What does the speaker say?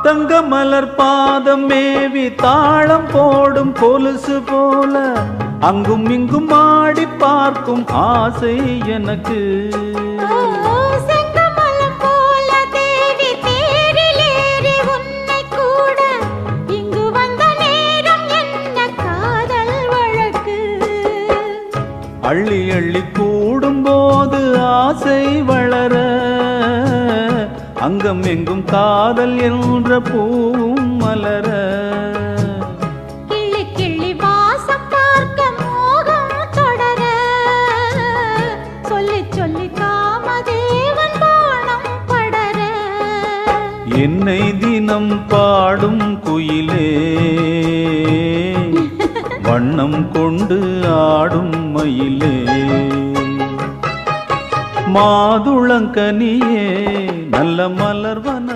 தங்க மலர் பாதம் மேவி தாளம் போடும் கொலுசு போல அங்கும் இங்கும் ஆடி பார்க்கும் ஆசை எனக்கு. அள்ளி அள்ளி கூடும்போது ஆசை வளர அங்கம் எங்கும் காதல் என்ற பூவும் மலர. கிள்ளி கிள்ளி வாசம் பார்க்க மோகம் தொடர சொல்லி சொல்லி காமதேவன் பாணம் படர. என்னை தினம் பாடும் குயிலே வண்ணம் கொண்டு ஆடும் மயிலே மாதுளங்கனியே நல்ல மலர்வன